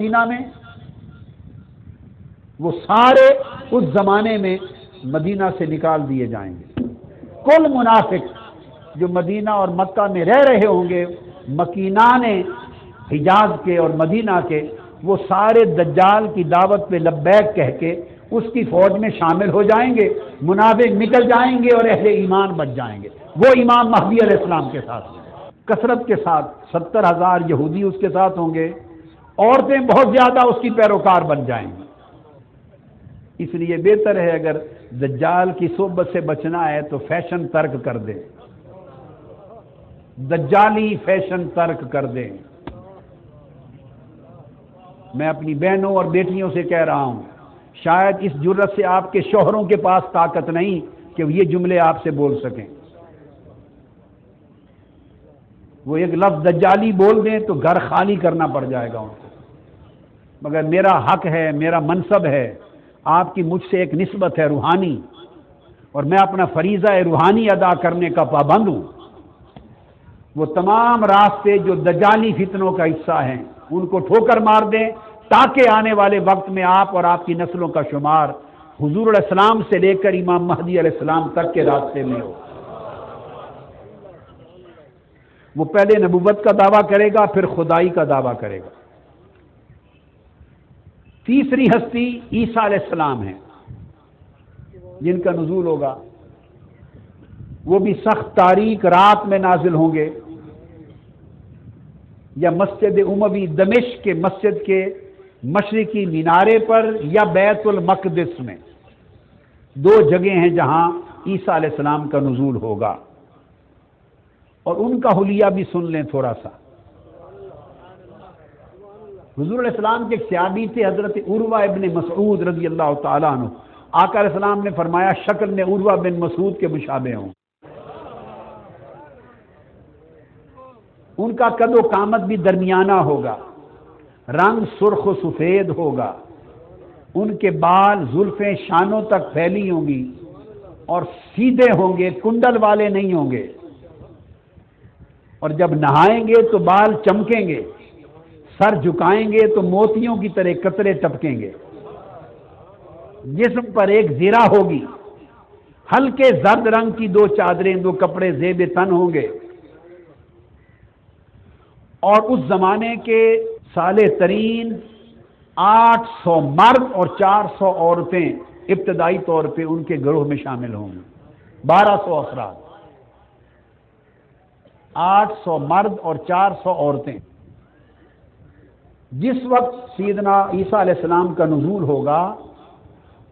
مدینہ میں وہ سارے اس زمانے میں مدینہ سے نکال دیے جائیں گے۔ کل منافق جو مدینہ اور مکہ میں رہ رہے ہوں گے، مکینان حجاز کے اور مدینہ کے، وہ سارے دجال کی دعوت پہ لبیک کہہ کے اس کی فوج میں شامل ہو جائیں گے، منافق نکل جائیں گے اور اہل ایمان بچ جائیں گے۔ وہ امام مہدی علیہ السلام کے ساتھ کثرت کے ساتھ 70,000 یہودی اس کے ساتھ ہوں گے، عورتیں بہت زیادہ اس کی پیروکار بن جائیں گی۔ اس لیے بہتر ہے اگر دجال کی صحبت سے بچنا ہے تو فیشن ترک کر دے، دجالی فیشن ترک کر دے۔ میں اپنی بہنوں اور بیٹیوں سے کہہ رہا ہوں، شاید اس جرت سے آپ کے شوہروں کے پاس طاقت نہیں کہ یہ جملے آپ سے بول سکیں۔ وہ ایک لفظ دجالی بول دیں تو گھر خالی کرنا پڑ جائے گا ان کو، مگر میرا حق ہے، میرا منصب ہے، آپ کی مجھ سے ایک نسبت ہے روحانی، اور میں اپنا فریضہ روحانی ادا کرنے کا پابند ہوں۔ وہ تمام راستے جو دجالی فتنوں کا حصہ ہیں ان کو ٹھوکر مار دیں، تاکہ آنے والے وقت میں آپ اور آپ کی نسلوں کا شمار حضور علیہ السلام سے لے کر امام مہدی علیہ السلام تک کے راستے میں ہو۔ وہ پہلے نبوت کا دعویٰ کرے گا، پھر خدائی کا دعویٰ کرے گا۔ تیسری ہستی عیسیٰ علیہ السلام ہیں جن کا نزول ہوگا، وہ بھی سخت تاریک رات میں نازل ہوں گے، یا مسجد اموی دمشق کے مسجد کے مشرقی مینارے پر یا بیت المقدس میں، دو جگہ ہیں جہاں عیسیٰ علیہ السلام کا نزول ہوگا۔ اور ان کا حلیہ بھی سن لیں تھوڑا سا۔ حضور علیہ السلام کے ایک صحابی تھے حضرت عروہ ابن مسعود رضی اللہ تعالیٰ عنہ، آقا علیہ السلام نے فرمایا شکل میں عروہ بن مسعود کے مشابہ ہوں۔ ان کا قد و قامت بھی درمیانہ ہوگا، رنگ سرخ و سفید ہوگا، ان کے بال زلفیں شانوں تک پھیلی ہوں گی اور سیدھے ہوں گے، کنڈل والے نہیں ہوں گے، اور جب نہائیں گے تو بال چمکیں گے، سر جھکائیں گے تو موتیوں کی طرح قطرے ٹپکیں گے، جسم پر ایک زرہ ہوگی، ہلکے زرد رنگ کی دو چادریں، دو کپڑے زیب تن ہوں گے، اور اس زمانے کے صالح ترین 800 مرد اور 400 عورتیں ابتدائی طور پہ ان کے گروہ میں شامل ہوں گے، 1200 افراد، 800 مرد اور 400 عورتیں۔ جس وقت سیدنا عیسیٰ علیہ السلام کا نزول ہوگا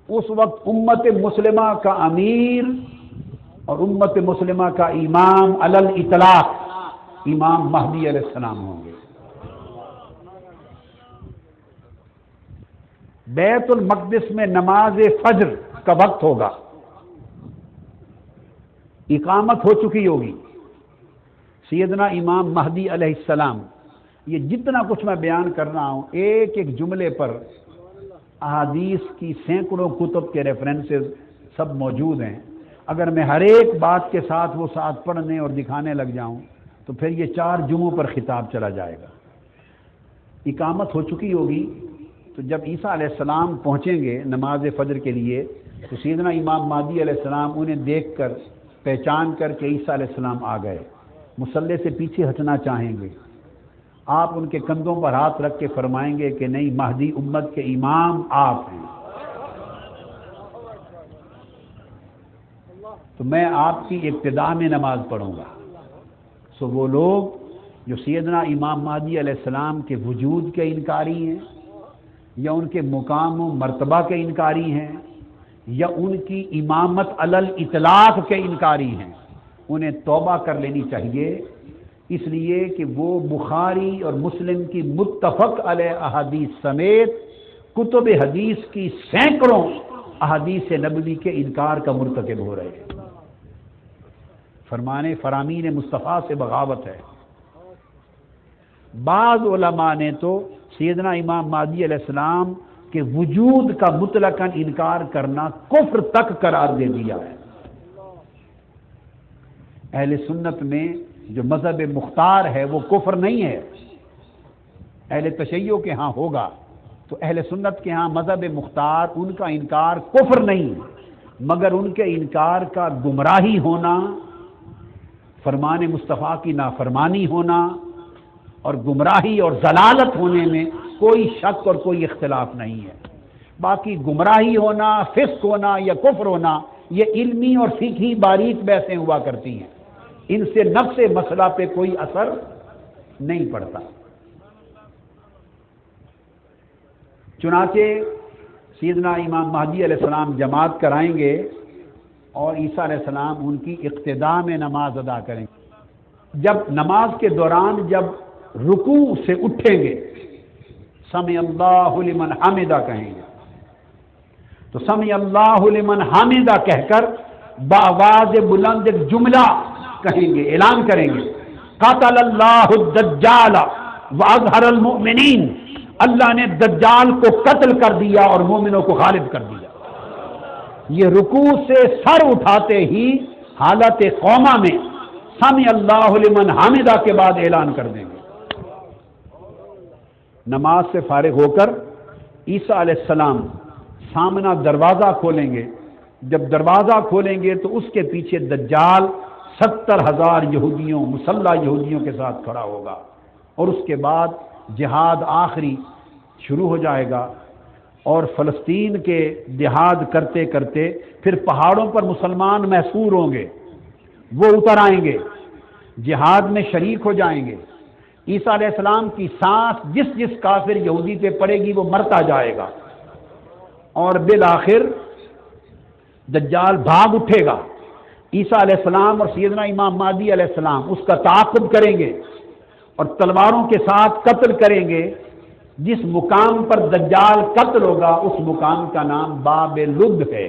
اس وقت امت مسلمہ کا امیر اور امت مسلمہ کا امام علی الاطلاق امام مہدی علیہ السلام ہوں گے۔ بیت المقدس میں نماز فجر کا وقت ہوگا، اقامت ہو چکی ہوگی۔ سیدنا امام مہدی علیہ السلام، یہ جتنا کچھ میں بیان کر رہا ہوں ایک ایک جملے پر احادیث کی سینکڑوں کتب کے ریفرنسز سب موجود ہیں۔ اگر میں ہر ایک بات کے ساتھ وہ ساتھ پڑھنے اور دکھانے لگ جاؤں تو پھر یہ 4 جمعوں پر خطاب چلا جائے گا۔ اقامت ہو چکی ہوگی، تو جب عیسیٰ علیہ السلام پہنچیں گے نماز فجر کے لیے تو سیدنا امام مہدی علیہ السلام انہیں دیکھ کر پہچان کر کے عیسیٰ علیہ السلام آ گئے، مصلی سے پیچھے ہٹنا چاہیں گے۔ آپ ان کے کندھوں پر ہاتھ رکھ کے فرمائیں گے کہ نہیں، مہدی امت کے امام آپ ہیں، تو میں آپ کی ابتدا میں نماز پڑھوں گا۔ سو وہ لوگ جو سیدنا امام مہدی علیہ السلام کے وجود کے انکاری ہیں، یا ان کے مقام و مرتبہ کے انکاری ہیں، یا ان کی امامت علی الاطلاق کے انکاری ہیں، انہیں توبہ کر لینی چاہیے، اس لیے کہ وہ بخاری اور مسلم کی متفق علیہ احادیث سمیت کتب حدیث کی سینکڑوں احادیث نبوی کے انکار کا مرتکب ہو رہے ہیں۔ فرمانے فرامین مصطفیٰ سے بغاوت ہے۔ بعض علماء نے تو سیدنا امام مہدی علیہ السلام کے وجود کا مطلقاً انکار کرنا کفر تک قرار دے دیا ہے۔ اہل سنت میں جو مذہب مختار ہے وہ کفر نہیں ہے، اہل تشیع کے ہاں ہوگا، تو اہل سنت کے ہاں مذہب مختار، ان کا انکار کفر نہیں، مگر ان کے انکار کا گمراہی ہونا، فرمان مصطفیٰ کی نافرمانی ہونا اور گمراہی اور ضلالت ہونے میں کوئی شک اور کوئی اختلاف نہیں ہے۔ باقی گمراہی ہونا، فسق ہونا یا کفر ہونا، یہ علمی اور فقہی باریک بحثیں ہوا کرتی ہیں، ان سے نفس مسئلہ پہ کوئی اثر نہیں پڑتا۔ چنانچہ سیدنا امام مہدی علیہ السلام جماعت کرائیں گے اور عیسیٰ علیہ السلام ان کی اقتداء میں نماز ادا کریں گے۔ جب نماز کے دوران جب رکوع سے اٹھیں گے، سمع اللہ لمن حمدہ کہیں گے، تو سمع اللہ لمن حمدہ کہہ کر بآواز بلند ایک جملہ کہیں گے، اعلان کریں گے، قاتل اللہ الدجال واظہر المؤمنین، اللہ نے دجال کو قتل کر دیا اور مومنوں کو غالب کر دیا۔ یہ رکوع سے سر اٹھاتے ہی حالت قوما میں سمع اللہ لمن حمدہ کے بعد اعلان کر دیں گے۔ نماز سے فارغ ہو کر عیسیٰ علیہ السلام سامنا دروازہ کھولیں گے، جب دروازہ کھولیں گے تو اس کے پیچھے دجال 70,000 یہودیوں، مسلح یہودیوں کے ساتھ کھڑا ہوگا، اور اس کے بعد جہاد آخری شروع ہو جائے گا، اور فلسطین کے جہاد کرتے کرتے پھر پہاڑوں پر مسلمان محصور ہوں گے، وہ اتر آئیں گے، جہاد میں شریک ہو جائیں گے۔ عیسیٰ علیہ السلام کی سانس جس جس کافر یہودی پہ پڑے گی وہ مرتا جائے گا، اور بالآخر دجال بھاگ اٹھے گا۔ عیسیٰ علیہ السلام اور سیدنا امام مہدی علیہ السلام اس کا تعاقب کریں گے اور تلواروں کے ساتھ قتل کریں گے۔ جس مقام پر دجال قتل ہوگا اس مقام کا نام باب لد ہے۔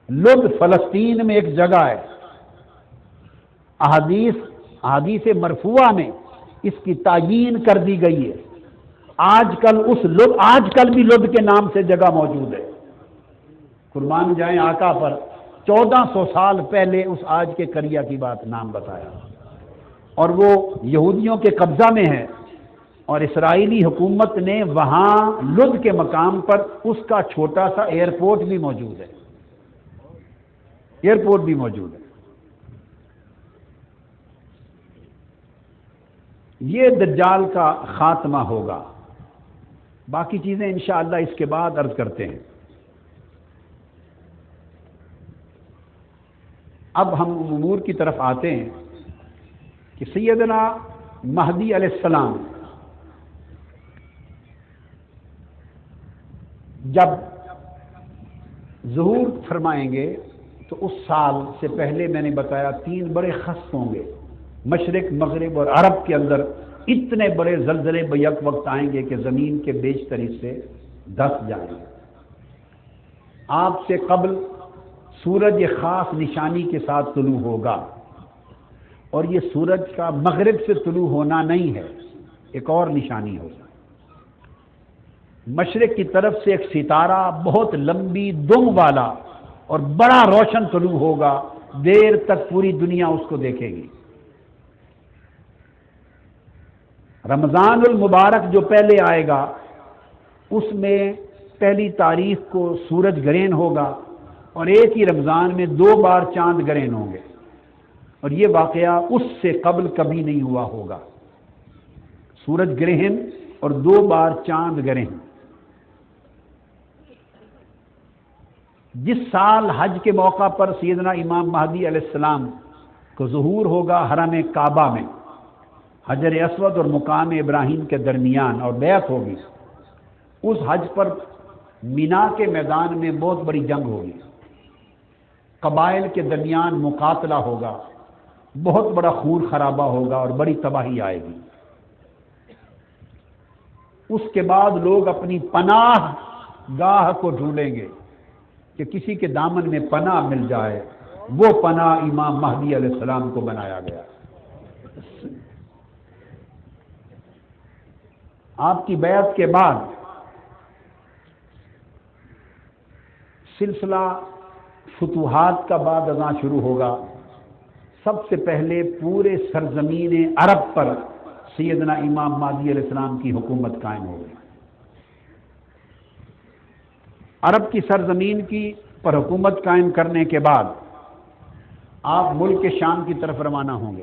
لد فلسطین میں ایک جگہ ہے، احادیث مرفوعہ میں اس کی تعیین کر دی گئی ہے۔ آج کل بھی لد کے نام سے جگہ موجود ہے۔ قربان جائیں آقا پر، 1400 سال پہلے اس آج کے قریہ کی بات نام بتایا، اور وہ یہودیوں کے قبضہ میں ہے، اور اسرائیلی حکومت نے وہاں لد کے مقام پر اس کا چھوٹا سا ایئرپورٹ بھی موجود ہے، ایئرپورٹ بھی موجود ہے۔ یہ دجال کا خاتمہ ہوگا، باقی چیزیں انشاءاللہ اس کے بعد عرض کرتے ہیں۔ اب ہم امور کی طرف آتے ہیں کہ سیدنا مہدی علیہ السلام جب ظہور فرمائیں گے تو اس سال سے پہلے میں نے بتایا 3 بڑے خسف ہوں گے، مشرق مغرب اور عرب کے اندر اتنے بڑے زلزلے بیک وقت آئیں گے کہ زمین کے بیشتر حصے دھس جائیں گے۔ آپ سے قبل سورج ایک خاص نشانی کے ساتھ طلوع ہوگا، اور یہ سورج کا مغرب سے طلوع ہونا نہیں ہے، ایک اور نشانی ہوگا۔ مشرق کی طرف سے ایک ستارہ بہت لمبی دم والا اور بڑا روشن طلوع ہوگا، دیر تک پوری دنیا اس کو دیکھے گی۔ رمضان المبارک جو پہلے آئے گا اس میں پہلی تاریخ کو سورج گرہن ہوگا، اور ایک ہی رمضان میں 2 بار چاند گرہن ہوں گے، اور یہ واقعہ اس سے قبل کبھی نہیں ہوا ہوگا۔ سورج گرہن اور 2 بار چاند گرہن۔ جس سال حج کے موقع پر سیدنا امام مہدی علیہ السلام کو ظہور ہوگا حرم کعبہ میں، حجر اسود اور مقام ابراہیم کے درمیان، اور بیعت ہوگی، اس حج پر مینا کے میدان میں بہت بڑی جنگ ہوگی، قبائل کے درمیان مقاتلہ ہوگا، بہت بڑا خون خرابہ ہوگا اور بڑی تباہی آئے گی۔ اس کے بعد لوگ اپنی پناہ گاہ کو ڈھونڈیں گے کہ کسی کے دامن میں پناہ مل جائے، وہ پناہ امام مہدی علیہ السلام کو بنایا گیا۔ آپ کی بیعت کے بعد سلسلہ فتوحات کا بعد ازاں شروع ہوگا۔ سب سے پہلے پورے سرزمین عرب پر سیدنا امام مہدی علیہ السلام کی حکومت قائم ہوگی۔ عرب کی سرزمین کی پر حکومت قائم کرنے کے بعد آپ ملک شام کی طرف روانہ ہوں گے۔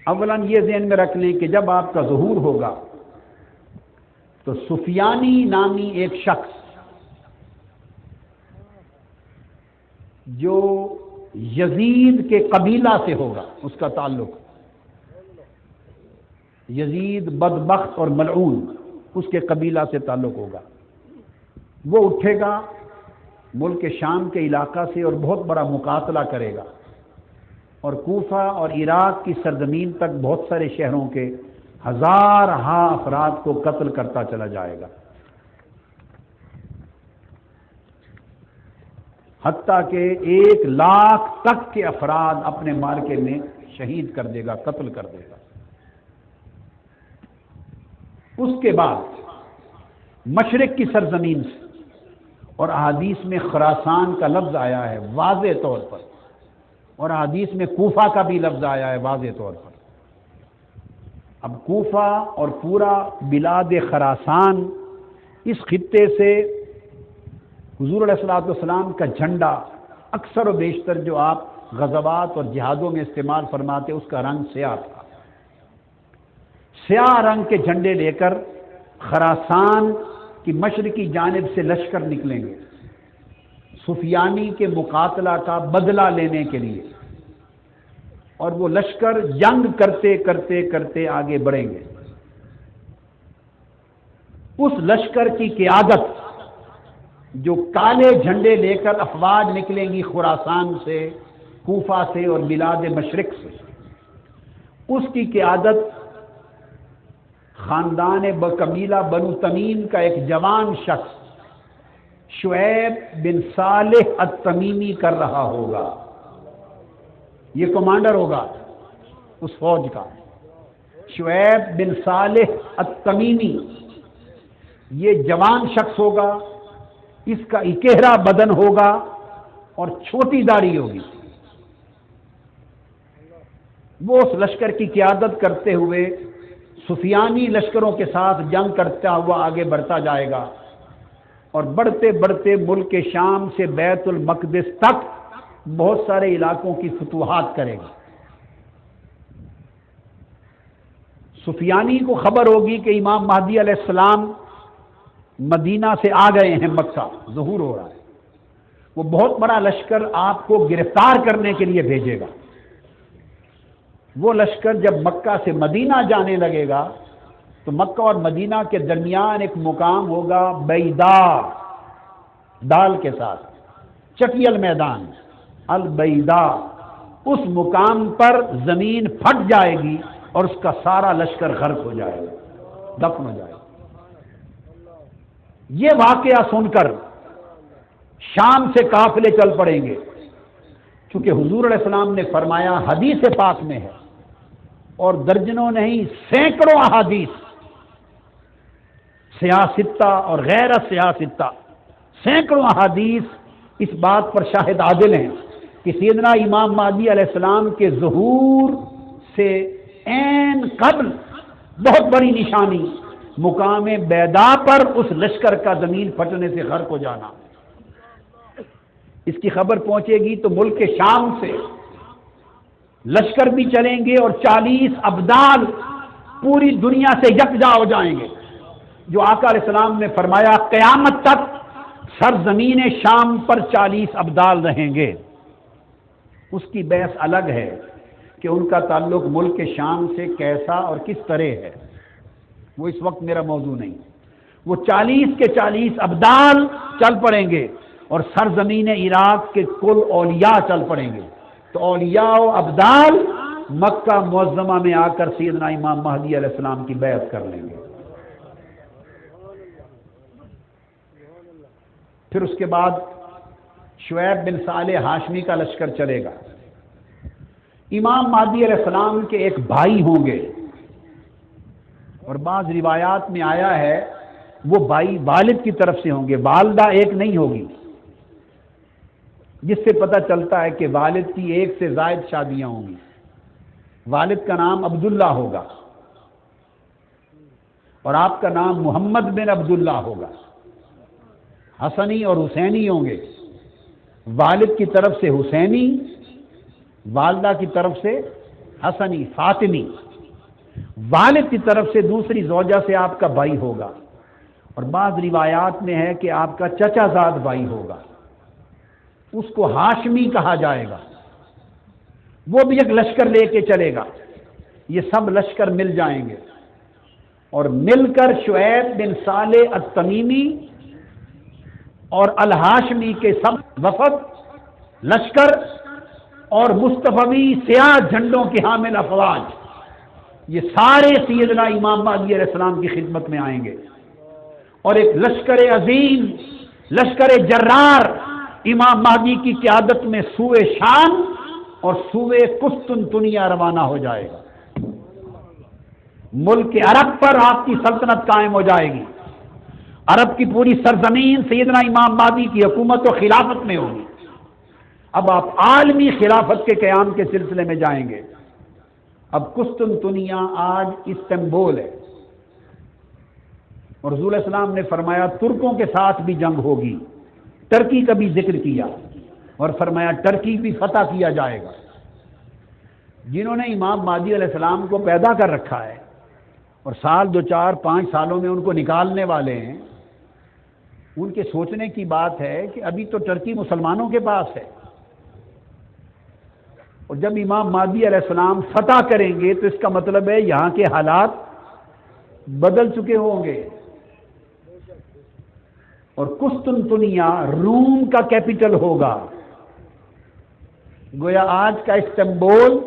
اولاً یہ ذہن میں رکھ لیں کہ جب آپ کا ظہور ہوگا تو سفیانی نامی ایک شخص جو یزید کے قبیلہ سے ہوگا، اس کا تعلق یزید بدبخت اور ملعون، اس کے قبیلہ سے تعلق ہوگا، وہ اٹھے گا ملک شام کے علاقہ سے اور بہت بڑا مقاتلہ کرے گا، اور کوفہ اور عراق کی سرزمین تک بہت سارے شہروں کے ہزارہا افراد کو قتل کرتا چلا جائے گا، حتیٰ کہ 1,00,000 تک کے افراد اپنے مارکے میں شہید کر دے گا، قتل کر دے گا۔ اس کے بعد مشرق کی سرزمین سے، اور احادیث میں خراسان کا لفظ آیا ہے واضح طور پر، اور احادیث میں کوفہ کا بھی لفظ آیا ہے واضح طور پر۔ اب کوفہ اور پورا بلاد خراسان، اس خطے سے حضور علیہ الصلوۃ والسلام کا جھنڈا اکثر و بیشتر جو آپ غزوات اور جہادوں میں استعمال فرماتے، اس کا رنگ سیاہ تھا۔ سیاہ رنگ کے جھنڈے لے کر خراسان کی مشرقی جانب سے لشکر نکلیں گے سفیانی کے مقاتلہ کا بدلہ لینے کے لیے، اور وہ لشکر جنگ کرتے کرتے کرتے آگے بڑھیں گے۔ اس لشکر کی قیادت جو کالے جھنڈے لے کر افواج نکلیں گی خراسان سے، کوفہ سے اور بلاد مشرق سے، اس کی قیادت خاندان قبیلہ بنو تمیم کا ایک جوان شخص شعیب بن صالح التمیمی کر رہا ہوگا۔ یہ کمانڈر ہوگا اس فوج کا، شعیب بن صالح التمیمی، یہ جوان شخص ہوگا، اس کا اکہرا بدن ہوگا اور چھوٹی داڑھی ہوگی۔ وہ اس لشکر کی قیادت کرتے ہوئے سفیانی لشکروں کے ساتھ جنگ کرتا ہوا آگے بڑھتا جائے گا، اور بڑھتے بڑھتے ملک شام سے بیت المقدس تک بہت سارے علاقوں کی فتوحات کرے گا۔ سفیانی کو خبر ہوگی کہ امام مہدی علیہ السلام مدینہ سے آ گئے ہیں، مکہ ظہور ہو رہا ہے، وہ بہت بڑا لشکر آپ کو گرفتار کرنے کے لیے بھیجے گا۔ وہ لشکر جب مکہ سے مدینہ جانے لگے گا تو مکہ اور مدینہ کے درمیان ایک مقام ہوگا بیدا، دال کے ساتھ، چکی المیدان، البیدا، اس مقام پر زمین پھٹ جائے گی اور اس کا سارا لشکر غرق ہو جائے گا، دفن ہو جائے گا۔ یہ واقعہ سن کر شام سے قافلے چل پڑیں گے، چونکہ حضور علیہ السلام نے فرمایا، حدیث پاک میں ہے، اور درجنوں نہیں سینکڑوں احادیث، سیاستہ اور غیر سیاستہ، سینکڑوں احادیث اس بات پر شاہد عادل ہیں کہ سیدنا امام مہدی علیہ السلام کے ظہور سے عین قبل بہت بڑی نشانی مقام بیدا پر اس لشکر کا زمین پھٹنے سے غرق ہو جانا۔ اس کی خبر پہنچے گی تو ملک شام سے لشکر بھی چلیں گے اور 40 ابدال پوری دنیا سے یکجا ہو جائیں گے، جو آقا علیہ السلام نے فرمایا قیامت تک سرزمین شام پر 40 ابدال رہیں گے۔ اس کی بحث الگ ہے کہ ان کا تعلق ملک شام سے کیسا اور کس طرح ہے، وہ اس وقت میرا موضوع نہیں۔ وہ 40 کے 40 ابدال چل پڑیں گے اور سرزمین عراق کے کل اولیاء چل پڑیں گے، تو اولیاء و ابدال مکہ معظمہ میں آ کر سیدنا امام مہدی علیہ السلام کی بیعت کر لیں گے۔ پھر اس کے بعد شعیب بن صالح ہاشمی کا لشکر چلے گا۔ امام مہدی علیہ السلام کے ایک بھائی ہوں گے، اور بعض روایات میں آیا ہے وہ بھائی والد کی طرف سے ہوں گے، والدہ ایک نہیں ہوگی، جس سے پتہ چلتا ہے کہ والد کی ایک سے زائد شادیاں ہوں گی۔ والد کا نام عبداللہ ہوگا اور آپ کا نام محمد بن عبداللہ ہوگا، حسنی اور حسینی ہوں گے، والد کی طرف سے حسینی، والدہ کی طرف سے حسنی فاطمی، والد کی طرف سے دوسری زوجہ سے آپ کا بھائی ہوگا، اور بعض روایات میں ہے کہ آپ کا چچا زاد بھائی ہوگا، اس کو ہاشمی کہا جائے گا، وہ بھی ایک لشکر لے کے چلے گا، یہ سب لشکر مل جائیں گے، اور مل کر شعیب بن صالح التمیمی اور الہاشمی کے سب وفد لشکر اور مصطفی سیاہ جھنڈوں کے حامل افواج، یہ سارے سیدنا امام مہدی علیہ السلام کی خدمت میں آئیں گے، اور ایک لشکر عظیم، لشکر جرار امام مہدی کی قیادت میں سوئے شام اور سوئے قسطنطنیہ روانہ ہو جائے گا۔ ملک عرب پر آپ کی سلطنت قائم ہو جائے گی، عرب کی پوری سرزمین سیدنا امام مہدی کی حکومت و خلافت میں ہوگی۔ اب آپ عالمی خلافت کے قیام کے سلسلے میں جائیں گے۔ اب قسطنطنیہ آج استنبول ہے، اور رسول السلام نے فرمایا ترکوں کے ساتھ بھی جنگ ہوگی، ترکی کا بھی ذکر کیا، اور فرمایا ٹرکی بھی فتح کیا جائے گا۔ جنہوں نے امام مہدی علیہ السلام کو پیدا کر رکھا ہے اور سال 2 4 5 سالوں میں ان کو نکالنے والے ہیں، ان کے سوچنے کی بات ہے کہ ابھی تو ٹرکی مسلمانوں کے پاس ہے، اور جب امام مہدی علیہ السلام فتح کریں گے تو اس کا مطلب ہے یہاں کے حالات بدل چکے ہوں گے، اور قسطنطنیہ روم کا کیپٹل ہوگا۔ گویا آج کا استنبول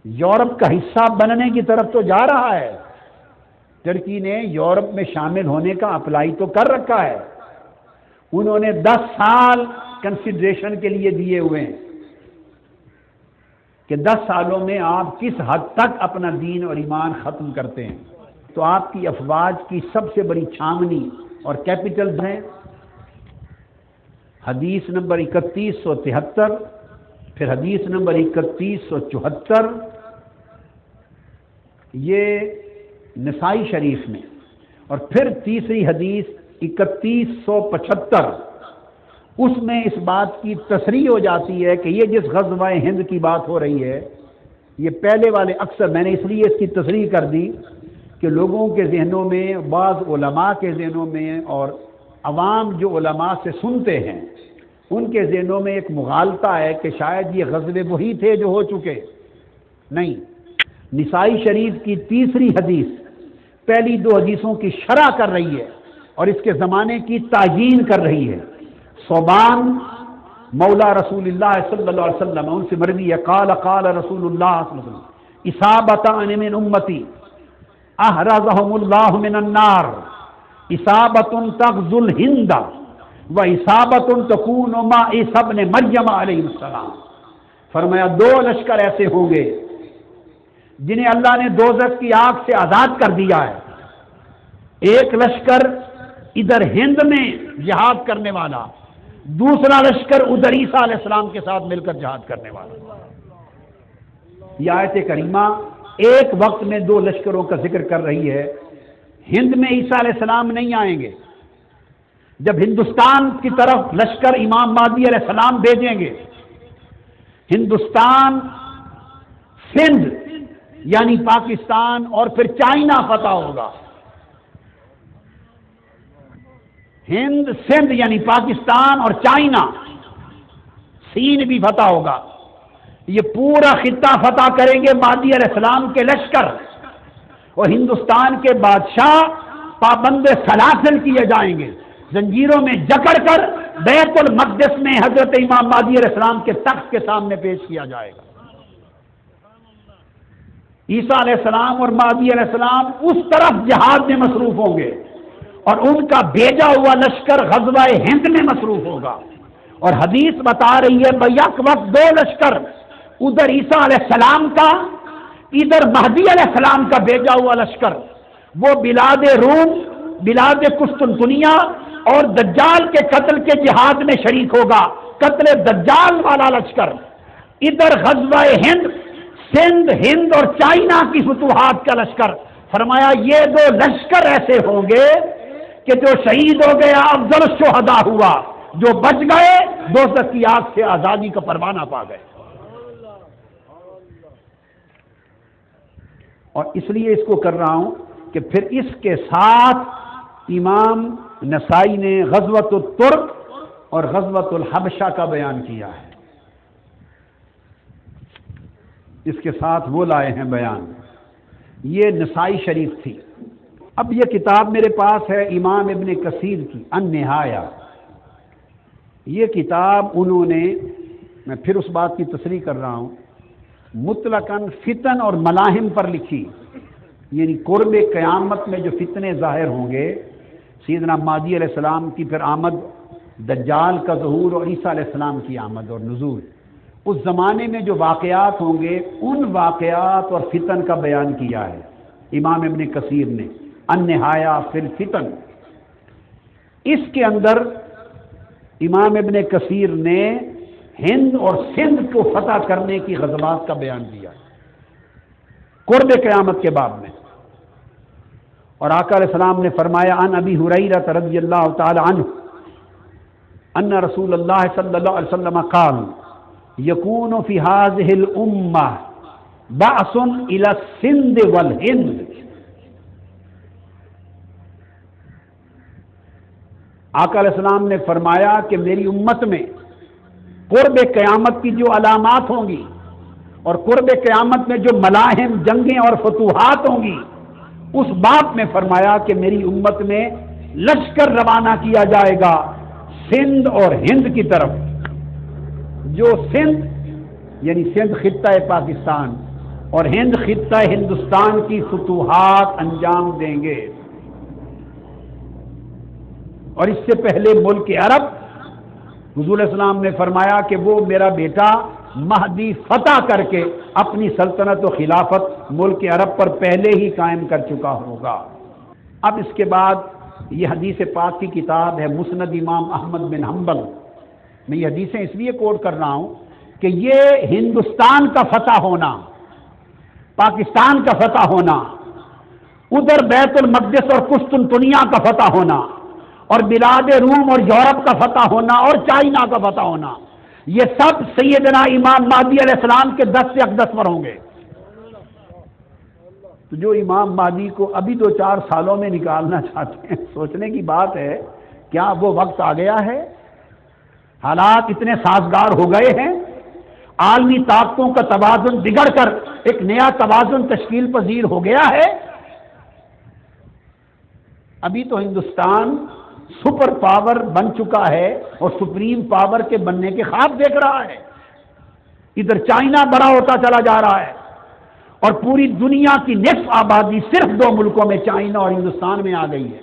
یورپ کا حصہ بننے کی طرف تو جا رہا ہے۔ ترکی نے یورپ میں شامل ہونے کا اپلائی تو کر رکھا ہے، انہوں نے 10 سال کنسیڈریشن کے لیے دیے ہوئے ہیں کہ 10 سالوں میں آپ کس حد تک اپنا دین اور ایمان ختم کرتے ہیں۔ تو آپ کی افواج کی سب سے بڑی چھاونی اور کیپٹل ہیں حدیث نمبر 3173، پھر حدیث نمبر 3174، یہ نسائی شریف میں، اور پھر تیسری حدیث 3175، اس میں اس بات کی تصریح ہو جاتی ہے کہ یہ جس غزوہ ہند کی بات ہو رہی ہے، یہ پہلے والے اکثر میں نے اس لیے اس کی تصریح کر دی کہ لوگوں کے ذہنوں میں، بعض علماء کے ذہنوں میں، اور عوام جو علماء سے سنتے ہیں ان کے ذہنوں میں ایک مغالطہ ہے کہ شاید یہ غزوے وہی تھے جو ہو چکے۔ نہیں، نسائی شریف کی تیسری حدیث پہلی 2 حدیثوں کی شرح کر رہی ہے اور اس کے زمانے کی تعیین کر رہی ہے۔ صوبان مولا رسول اللہ صلی اللہ علیہ وسلم، ان سے مروی ہے قال قال رسول اللہ صلی اللہ علیہ وسلم اصابتان من امتی احرزهم اللہ من النار، اصابت تغزو الہند و اصابت تکون مع عیسی ابن مریم علیہ السلام۔ فرمایا 2 لشکر ایسے ہوں گے جنہیں اللہ نے دوزخ کی آگ سے آزاد کر دیا ہے، ایک لشکر ادھر ہند میں جہاد کرنے والا، دوسرا لشکر ادھر عیسیٰ علیہ السلام کے ساتھ مل کر جہاد کرنے والا۔ یہ آیت کریمہ ایک وقت میں 2 لشکروں کا ذکر کر رہی ہے۔ ہند میں عیسیٰ علیہ السلام نہیں آئیں گے، جب ہندوستان کی طرف لشکر امام مہدی علیہ السلام بھیجیں گے، ہندوستان، سندھ یعنی پاکستان اور پھر چائنا فتح ہوگا۔ ہند، سندھ یعنی پاکستان اور چائنا، سین بھی فتح ہوگا۔ یہ پورا خطہ فتح کریں گے مہدی علیہ السلام کے لشکر، اور ہندوستان کے بادشاہ پابند سلاسل کیے جائیں گے، زنجیروں میں جکڑ کر بیت المقدس میں حضرت امام مہدی علیہ السلام کے تخت کے سامنے پیش کیا جائے گا۔ عیسیٰ علیہ السلام اور مہدی علیہ السلام اس طرف جہاد میں مصروف ہوں گے، اور ان کا بھیجا ہوا لشکر غزوہ ہند میں مصروف ہوگا۔ اور حدیث بتا رہی ہے بیک وقت 2 لشکر، ادھر عیسیٰ علیہ السلام کا، ادھر مہدی علیہ السلام کا بھیجا ہوا لشکر، وہ بلاد روم، بلاد قسطنطنیہ اور دجال کے قتل کے جہاد میں شریک ہوگا، قتل دجال والا لشکر۔ ادھر غزوہ ہند، سندھ، ہند اور چائنا کی فتوحات کا لشکر فرمایا یہ دو لشکر ایسے ہوں گے کہ جو شہید ہو گیا افضل الشہداء ہوا، جو بچ گئے دوزخ کی آگ سے آزادی کا پروانہ پا گئے۔ اور اس لیے اس کو کر رہا ہوں کہ پھر اس کے ساتھ امام نسائی نے غزوۃ الترک اور غزوۃ الحبشہ کا بیان کیا ہے، اس کے ساتھ وہ لائے ہیں بیان، یہ نسائی شریف تھی۔ اب یہ کتاب میرے پاس ہے امام ابن کثیر کی النہایہ، یہ کتاب انہوں نے، میں پھر اس بات کی تصریح کر رہا ہوں، مطلقاً فتن اور ملاحم پر لکھی، یعنی قرب قیامت میں جو فتنے ظاہر ہوں گے، سیدنا مہدی علیہ السلام کی پھر آمد، دجال کا ظہور اور عیسیٰ علیہ السلام کی آمد اور نزول، اس زمانے میں جو واقعات ہوں گے ان واقعات اور فتن کا بیان کیا ہے امام ابن کثیر نے النہایہ فی الفتن۔ اس کے اندر امام ابن کثیر نے ہند اور سندھ کو فتح کرنے کی غزوات کا بیان کیا قرب قیامت کے باب میں۔ اور آقا علیہ السلام نے فرمایا عن ابی ہریرہ رضی اللہ تعالی عنہ ان رسول اللہ صلی اللہ علیہ وسلم قال یکون فی ہذہ الامہ بعث الی السندھ والہند۔ آقا علیہ السلام نے فرمایا کہ میری امت میں قرب قیامت کی جو علامات ہوں گی اور قرب قیامت میں جو ملاحم، جنگیں اور فتوحات ہوں گی، اس باب میں فرمایا کہ میری امت میں لشکر روانہ کیا جائے گا سندھ اور ہند کی طرف۔ جو سندھ یعنی سندھ خطہ پاکستان اور ہند خطہ ہندوستان کی فتوحات انجام دیں گے۔ اور اس سے پہلے ملک عرب، حضور علیہ السلام نے فرمایا کہ وہ میرا بیٹا مہدی فتح کر کے اپنی سلطنت و خلافت ملک عرب پر پہلے ہی قائم کر چکا ہوگا۔ اب اس کے بعد یہ حدیث پاک کی کتاب ہے مسند امام احمد بن حنبل، میں یہ حدیثیں اس لیے کوٹ کر رہا ہوں کہ یہ ہندوستان کا فتح ہونا، پاکستان کا فتح ہونا، ادھر بیت المقدس اور قسطنطنیہ کا فتح ہونا، اور بلاد روم اور یورپ کا فتح ہونا اور چائنا کا فتح ہونا، یہ سب سیدنا امام مہدی علیہ السلام کے دست سے اقدس پر ہوں گے۔ تو جو امام مہدی کو ابھی 2-4 سالوں میں نکالنا چاہتے ہیں، سوچنے کی بات ہے، کیا وہ وقت آ گیا ہے؟ حالات اتنے سازگار ہو گئے ہیں، عالمی طاقتوں کا توازن بگڑ کر ایک نیا توازن تشکیل پذیر ہو گیا ہے۔ ابھی تو ہندوستان سپر پاور بن چکا ہے اور سپریم پاور کے بننے کے خواب دیکھ رہا ہے، ادھر چائنا بڑا ہوتا چلا جا رہا ہے، اور پوری دنیا کی نصف آبادی صرف 2 ملکوں میں چائنا اور ہندوستان میں آ گئی ہے۔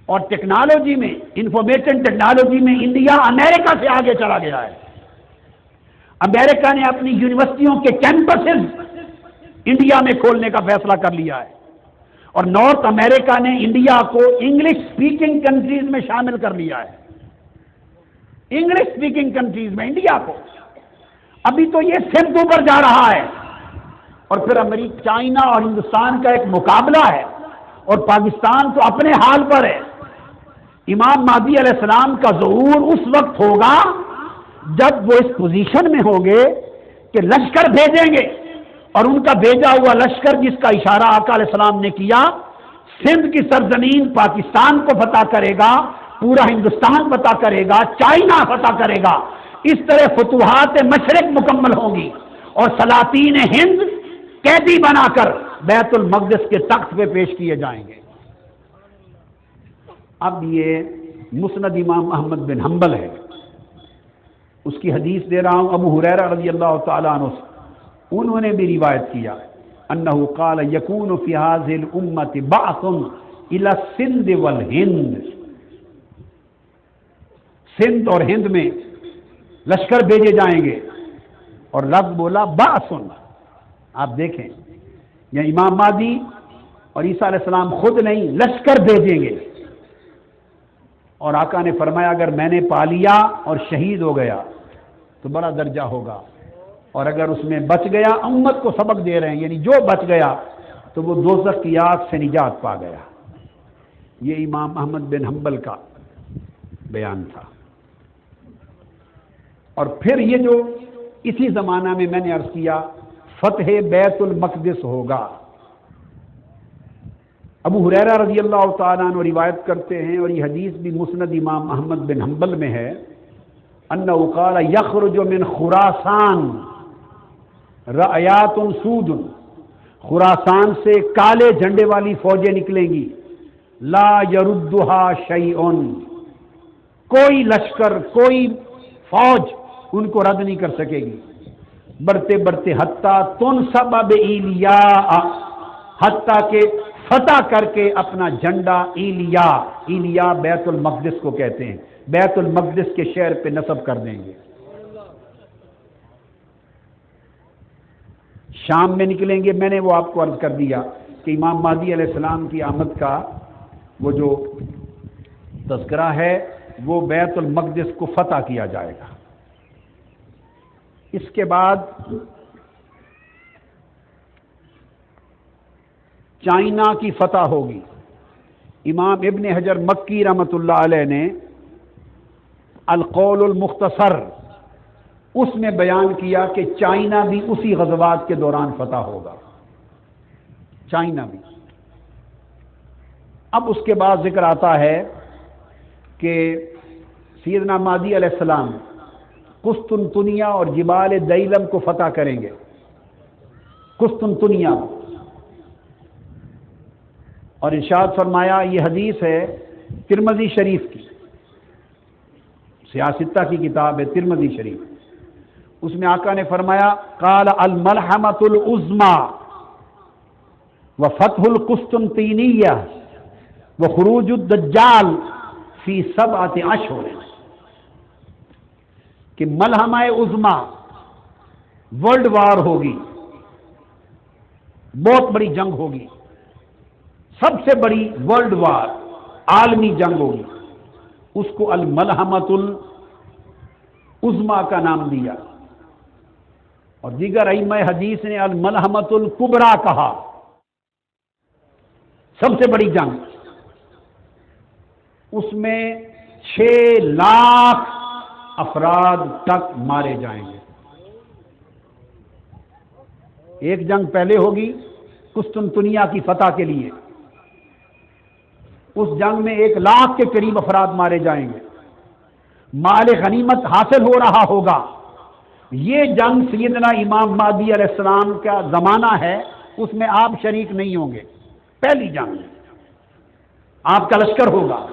اور ٹیکنالوجی میں، انفارمیشن ٹیکنالوجی میں انڈیا امریکہ سے آگے چلا گیا ہے۔ امریکہ نے اپنی یونیورسٹیوں کے کیمپسز انڈیا میں کھولنے کا فیصلہ کر لیا ہے، اور نارتھ امریکہ نے انڈیا کو انگلش سپیکنگ کنٹریز میں شامل کر لیا ہے، انگلش سپیکنگ کنٹریز میں انڈیا کو۔ ابھی تو یہ سندھ اوپر جا رہا ہے، اور پھر امریکہ، چائنا اور ہندوستان کا ایک مقابلہ ہے، اور پاکستان تو اپنے حال پر ہے۔ امام مہدی علیہ السلام کا ظہور اس وقت ہوگا جب وہ اس پوزیشن میں ہوں گے کہ لشکر بھیجیں گے، اور ان کا بھیجا ہوا لشکر جس کا اشارہ آقا علیہ السلام نے کیا، سندھ کی سرزمین پاکستان کو فتح کرے گا، پورا ہندوستان فتح کرے گا، چائنا فتح کرے گا۔ اس طرح فتوحات مشرق مکمل ہوں گی، اور سلاطین ہند قیدی بنا کر بیت المقدس کے تخت پہ پیش کیے جائیں گے۔ اب یہ مسند امام احمد بن حنبل ہے، اس کی حدیث دے رہا ہوں، ابو ہریرہ رضی اللہ تعالیٰ عنہ سے، انہوں نے بھی روایت کیا انہ قال یکون فی هذه الامة بعث الى السندھ والہند، سندھ اور ہند میں لشکر بھیجے جائیں گے۔ اور لفظ بولا بعث، آپ دیکھیں یہ امام مہدی اور عیسیٰ علیہ السلام خود نہیں، لشکر بھیجیں گے۔ اور آقا نے فرمایا اگر میں نے پا لیا اور شہید ہو گیا تو بڑا درجہ ہوگا، اور اگر اس میں بچ گیا، امت کو سبق دے رہے ہیں، یعنی جو بچ گیا تو وہ دوزخ کی آگ سے نجات پا گیا۔ یہ امام احمد بن حنبل کا بیان تھا۔ اور پھر یہ جو اسی زمانہ میں نے عرض کیا فتح بیت المقدس ہوگا۔ ابو ہریرہ رضی اللہ تعالیٰ عنہ روایت کرتے ہیں، اور یہ حدیث بھی مسند امام احمد بن حنبل میں ہے، انہ قال یخرج من خراسان رایات سود، خراسان سے کالے جھنڈے والی فوجیں نکلیں گی، لا یردها شیء، کوئی لشکر کوئی فوج ان کو رد نہیں کر سکے گی، بڑھتے بڑھتے حتیٰ تنصب بایلیاء، حتیٰ کہ فتح کر کے اپنا جھنڈا ایلیا بیت المقدس کو کہتے ہیں، بیت المقدس کے شہر پہ نصب کر دیں گے۔ شام میں نکلیں گے۔ میں نے وہ آپ کو عرض کر دیا کہ امام مہدی علیہ السلام کی آمد کا وہ جو تذکرہ ہے وہ بیت المقدس کو فتح کیا جائے گا۔ اس کے بعد چائنا کی فتح ہوگی۔ امام ابن حجر مکی رحمۃ اللہ علیہ نے القول المختصر اس میں بیان کیا کہ چائنا بھی اسی غزوات کے دوران فتح ہوگا، چائنا بھی۔ اب اس کے بعد ذکر آتا ہے کہ سیدنا مہدی علیہ السلام قسطنطنیہ اور جبال دیلم کو فتح کریں گے۔ قسطنطنیہ، اور ارشاد فرمایا، یہ حدیث ہے ترمذی شریف کی، سیاستہ کی کتاب ہے ترمذی شریف، اس میں آقا نے فرمایا قال الملحمۃ العظمی وفتح القسطنطینیہ وخروج الدجال فی 7 اشہر، کہ ملحمہ عظمی ورلڈ وار ہوگی، بہت بڑی جنگ ہوگی، سب سے بڑی ورلڈ وار عالمی جنگ ہوگی، اس کو الملحمۃ العظمی کا نام دیا، اور دیگر ائمہ حدیث نے الملحمۃ الکبریٰ کہا، سب سے بڑی جنگ۔ اس میں 6 لاکھ افراد تک مارے جائیں گے۔ ایک جنگ پہلے ہوگی قسطنطنیہ کی فتح کے لیے، اس جنگ میں 1 لاکھ کے قریب افراد مارے جائیں گے، مال غنیمت حاصل ہو رہا ہوگا۔ یہ جنگ سیدنا امام مہدی علیہ السلام کا زمانہ ہے، اس میں آپ شریک نہیں ہوں گے، پہلی جنگ آپ کا لشکر ہوگا۔